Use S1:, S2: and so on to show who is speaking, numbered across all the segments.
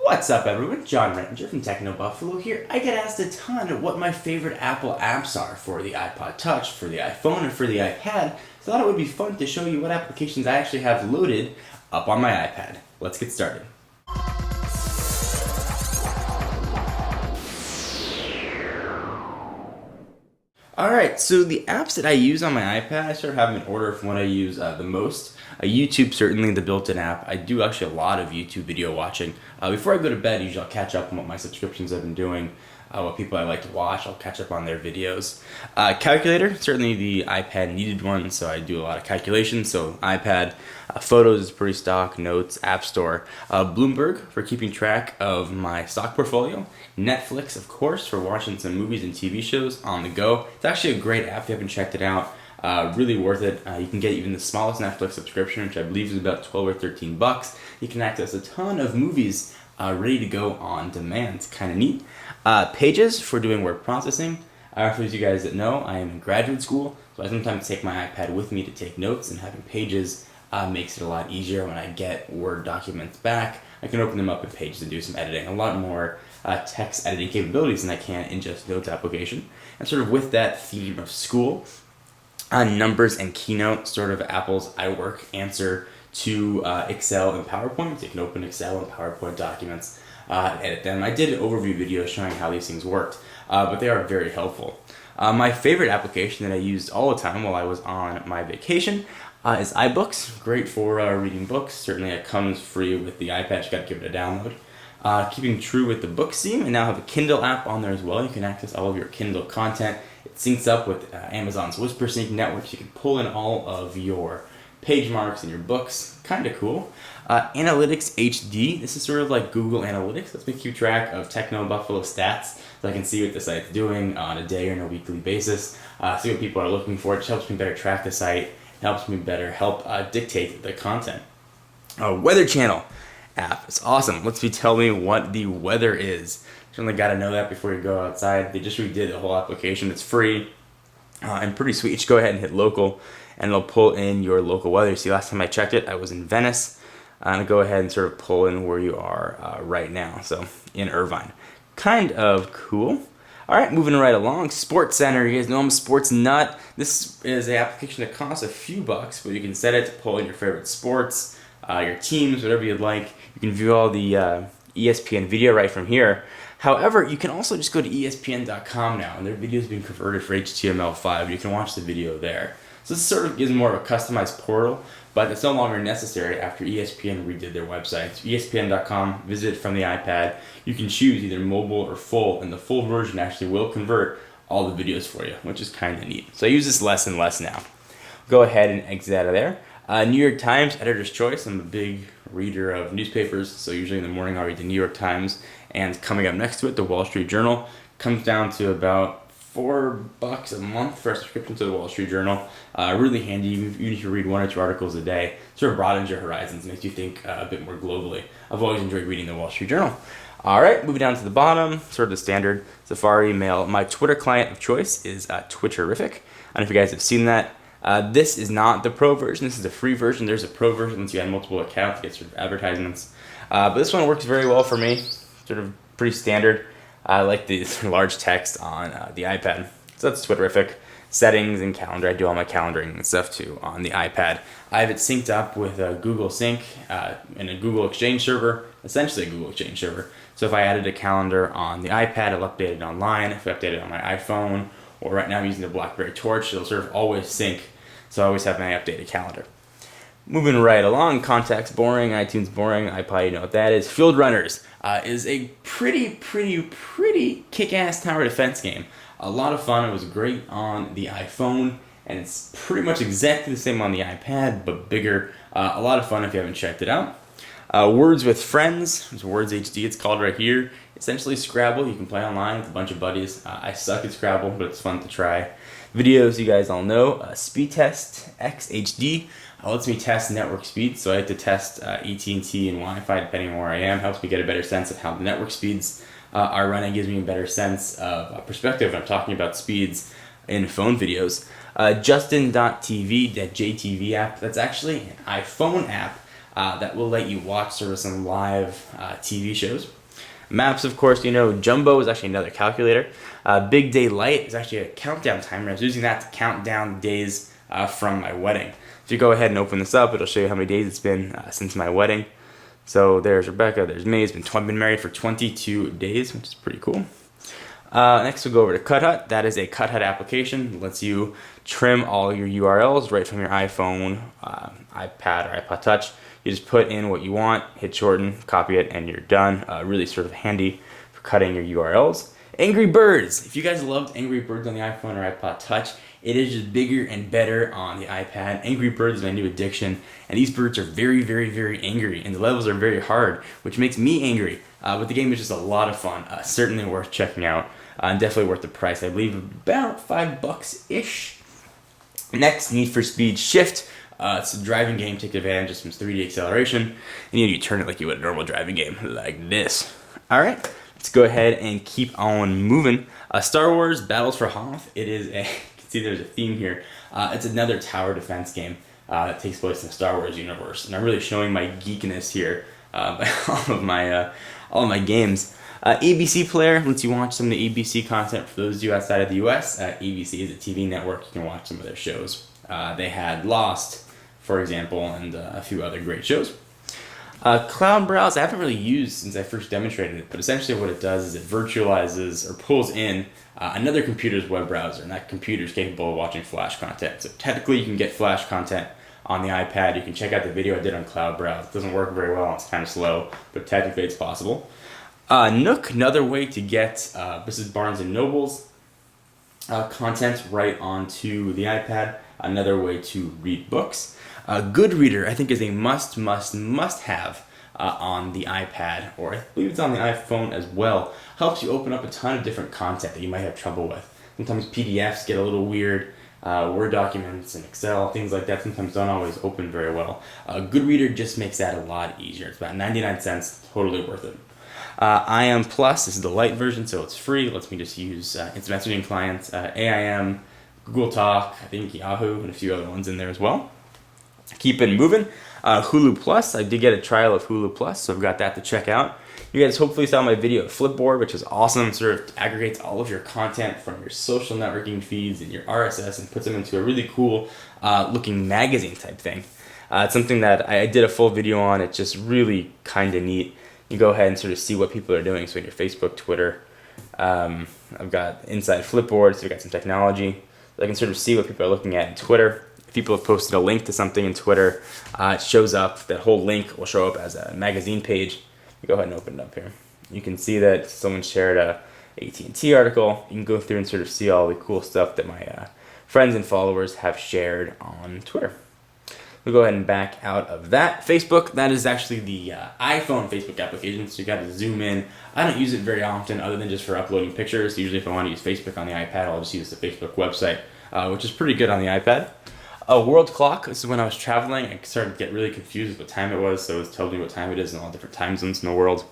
S1: What's up, everyone? John Ranger from TechnoBuffalo here. I get asked a ton of what my favorite Apple apps are for the iPod Touch, for the iPhone, and for the iPad, so I thought it would be fun to show you what applications I actually have loaded up on my iPad. Let's get started. Alright, so the apps that I use on my iPad, I sort of have them in order from what I use the most. YouTube, certainly the built-in app. I do actually a lot of YouTube video watching. Before I go to bed, usually I'll catch up on what my subscriptions have been doing, what people I like to watch. I'll catch up on their videos. Calculator, certainly the iPad needed one, so I do a lot of calculations. So iPad, Photos is pretty stock, Notes, App Store. Bloomberg for keeping track of my stock portfolio. Netflix, of course, for watching some movies and TV shows on the go. It's actually a great app if you haven't checked it out. Really worth it. You can get even the smallest Netflix subscription, which I believe is about 12 or 13 bucks. You can access a ton of movies ready to go on demand. It's kind of neat. Pages for doing word processing. For those of you guys that know, I am in graduate school, so I sometimes take my iPad with me to take notes, and having Pages makes it a lot easier. When I get Word documents back, I can open them up in Pages and do some editing. A lot more text editing capabilities than I can in just Notes application. And sort of with that theme of school, Numbers and Keynote, sort of Apple's iWork answer to Excel and PowerPoint. So you can open Excel and PowerPoint documents, edit them. I did an overview video showing how these things worked, but they are very helpful. My favorite application that I used all the time while I was on my vacation is Ibooks. Great for reading books. Certainly it comes free with the iPad. You got to give it a download. Keeping true with the book theme, I now have a Kindle app on there as well. You can access all of your Kindle content. It syncs up with Amazon's WhisperSync network, so you can pull in all of your page marks and your books. Kind of cool. Analytics HD. This is sort of like Google Analytics. Lets me keep track of TechnoBuffalo stats, so I can see what the site's doing on a day or on a weekly basis. See what people are looking for. It just helps me better track the site. It helps me better help dictate the content. Weather Channel app. It's awesome. Lets me tell me what the weather is. Certainly got to know that before you go outside. They just redid the whole application. It's free and pretty sweet. Just go ahead and hit local, and it'll pull in your local weather. See, last time I checked it, I was in Venice. I'm going to go ahead and sort of pull in where you are right now. So in Irvine. Kind of cool. All right, moving right along. Sports Center. You guys know I'm a sports nut. This is an application that costs a few bucks, but you can set it to pull in your favorite sports, your teams, whatever you'd like. You can view all the ESPN video right from here. However, you can also just go to ESPN.com now, and their video has been converted for HTML5. You can watch the video there. So this sort of gives more of a customized portal, but it's no longer necessary after ESPN redid their website. So ESPN.com, visit from the iPad. You can choose either mobile or full, and the full version actually will convert all the videos for you, which is kind of neat. So I use this less and less now. Go ahead and exit out of there. New York Times, Editor's Choice. I'm a big reader of newspapers, so usually in the morning I'll read the New York Times, and coming up next to it, the Wall Street Journal. Comes down to about $4 a month for a subscription to the Wall Street Journal. Really handy, even if you read 1 or 2 articles a day. Sort of broadens your horizons, makes you think a bit more globally. I've always enjoyed reading the Wall Street Journal. All right, moving down to the bottom, sort of the standard Safari, Mail. My Twitter client of choice is Twitterific. I don't know if you guys have seen that. This is not the pro version. This is the free version. There's a pro version once you have multiple accounts to get sort of advertisements. But this one works very well for me. Sort of pretty standard. I like the large text on the iPad. So that's Twitterific. Settings and calendar. I do all my calendaring and stuff too on the iPad. I have it synced up with Google Sync and a Google Exchange server, essentially a Google Exchange server. So if I added a calendar on the iPad, I'll update it online. If I update it on my iPhone, or right now I'm using the BlackBerry Torch, it'll sort of always sync. So I always have my updated calendar. Moving right along, contacts boring, iTunes boring, iPod, you know what that is. Field Runners is a pretty kick-ass tower defense game. A lot of fun. It was great on the iPhone, and it's pretty much exactly the same on the iPad, but bigger. A lot of fun if you haven't checked it out. Words with Friends, it's Words HD, it's called right here. Essentially Scrabble, you can play online with a bunch of buddies. I suck at Scrabble, but it's fun to try. Videos, you guys all know. Speed Test X HD lets me test network speed, so I have to test AT&T and Wi-Fi depending on where I am. Helps me get a better sense of how the network speeds are running. Gives me a better sense of perspective when I'm talking about speeds in phone videos. Justin.tv, that JTV app, that's actually an iPhone app that will let you watch sort of some live TV shows. Maps, of course, Jumbo is actually another calculator. Big Day Light is actually a countdown timer. I was using that to count down days from my wedding. If you go ahead and open this up, it'll show you how many days it's been since my wedding. So there's Rebecca, there's me. It's been married for 22 days, which is pretty cool. Next we'll go over to CutHut. That is a CutHut application. It lets you trim all your URLs right from your iPhone, iPad, or iPod Touch. You just put in what you want, hit shorten, copy it, and you're done. Really sort of handy for cutting your URLs. Angry Birds. If you guys loved Angry Birds on the iPhone or iPod Touch, it is just bigger and better on the iPad. Angry Birds is my new addiction, and these birds are very, very, very angry, and the levels are very hard, which makes me angry. But the game is just a lot of fun. Certainly worth checking out, and definitely worth the price. I believe about $5-ish. Next, Need for Speed Shift. It's a driving game. Take advantage of some 3D acceleration, and you turn it like you would a normal driving game, like this. All right, let's go ahead and keep on moving. Star Wars Battles for Hoth. It is a, you can see there's a theme here. It's another tower defense game that takes place in the Star Wars universe, and I'm really showing my geekness here by all of my games. ABC Player lets you watch some of the ABC content for those of you outside of the US. ABC is a TV network. You can watch some of their shows. They had Lost, for example, and a few other great shows. Cloud Browse, I haven't really used since I first demonstrated it, but essentially what it does is it virtualizes or pulls in another computer's web browser, and that computer is capable of watching Flash content. So technically you can get Flash content on the iPad. You can check out the video I did on Cloud Browse. It doesn't work very well, it's kind of slow, but technically it's possible. Nook, another way to get this is Barnes & Noble's content right onto the iPad, another way to read books. Goodreader, I think, is a must have on the iPad, or I believe it's on the iPhone as well. Helps you open up a ton of different content that you might have trouble with. Sometimes PDFs get a little weird. Word documents and Excel, things like that sometimes don't always open very well. Goodreader just makes that a lot easier. It's about 99 cents, totally worth it. IM Plus, this is the light version, so it's free. It lets me just use instant messaging clients, AIM, Google Talk, I think Yahoo, and a few other ones in there as well. Keep it moving. Hulu Plus, I did get a trial of Hulu Plus, so I've got that to check out. You guys hopefully saw my video of Flipboard, which is awesome. It sort of aggregates all of your content from your social networking feeds and your RSS and puts them into a really cool looking magazine type thing. It's something that I did a full video on. It's just really kind of neat. You go ahead and sort of see what people are doing. So in your Facebook, Twitter, I've got inside Flipboard, so I've got some technology. I can sort of see what people are looking at in Twitter. If people have posted a link to something in Twitter, it shows up. That whole link will show up as a magazine page. You go ahead and open it up here. You can see that someone shared a AT&T article. You can go through and sort of see all the cool stuff that my friends and followers have shared on Twitter. We'll go ahead and back out of that. Facebook, that is actually the iPhone Facebook application, so you got to zoom in. I don't use it very often other than just for uploading pictures. Usually if I want to use Facebook on the iPad, I'll just use the Facebook website, which is pretty good on the iPad. World Clock, this is when I was traveling. I started to get really confused with what time it was, so it tells me what time it is in all different time zones in the world.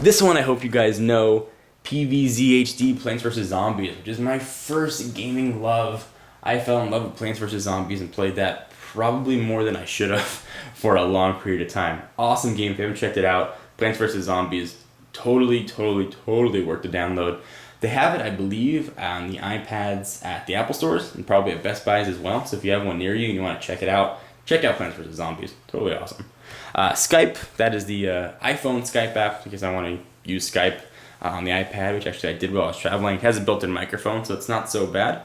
S1: This one I hope you guys know, Pvz Hd Plants vs. Zombies, which is my first gaming love. I fell in love with Plants vs. Zombies and played that probably more than I should have for a long period of time. Awesome game. If you haven't checked it out, Plants vs. Zombies, totally worth the download. They have it, I believe, on the iPads at the Apple stores and probably at Best Buys as well. So if you have one near you and you want to check it out, check out Plants vs. Zombies. Totally awesome. Skype, that is the iPhone Skype app because I want to use Skype on the iPad, which actually I did while I was traveling. It has a built-in microphone, so it's not so bad.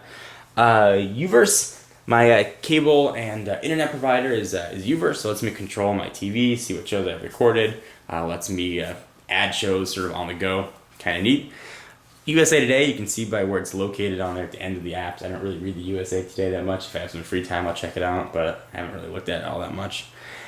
S1: Uverse, my cable and internet provider is Uverse, so it lets me control my TV, see what shows I've recorded, lets me add shows sort of on the go. Kind of neat. USA Today, you can see by where it's located on there at the end of the apps. I don't really read the USA Today that much. If I have some free time, I'll check it out, but I haven't really looked at it all that much.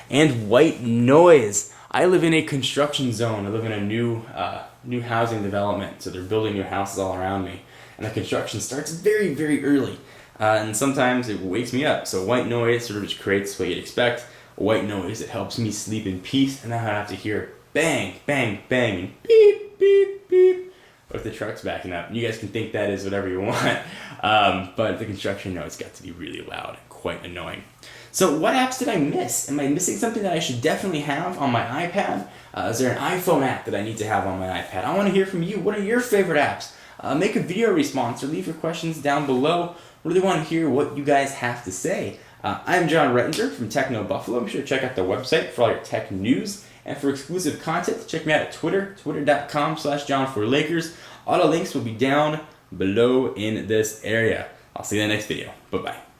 S1: And white noise. I live in a construction zone. I live in a new housing development, so they're building new houses all around me. And the construction starts very early, and sometimes it wakes me up. So white noise sort of just creates what you'd expect. White noise, it helps me sleep in peace, and then I have to hear bang, bang, bang, and beep, beep, beep. If the truck's backing up. You guys can think that is whatever you want, but the construction noise got to be really loud and quite annoying. So what apps did I miss? Am I missing something that I should definitely have on my iPad? Is there an iPhone app that I need to have on my iPad? I want to hear from you. What are your favorite apps? Make a video response or leave your questions down below. Really want to hear what you guys have to say. I'm John Rettinger from TechnoBuffalo. Be sure to check out the website for all your tech news. And for exclusive content, check me out at Twitter, twitter.com/John4Lakers. All the links will be down below in this area. I'll see you in the next video. Bye-bye.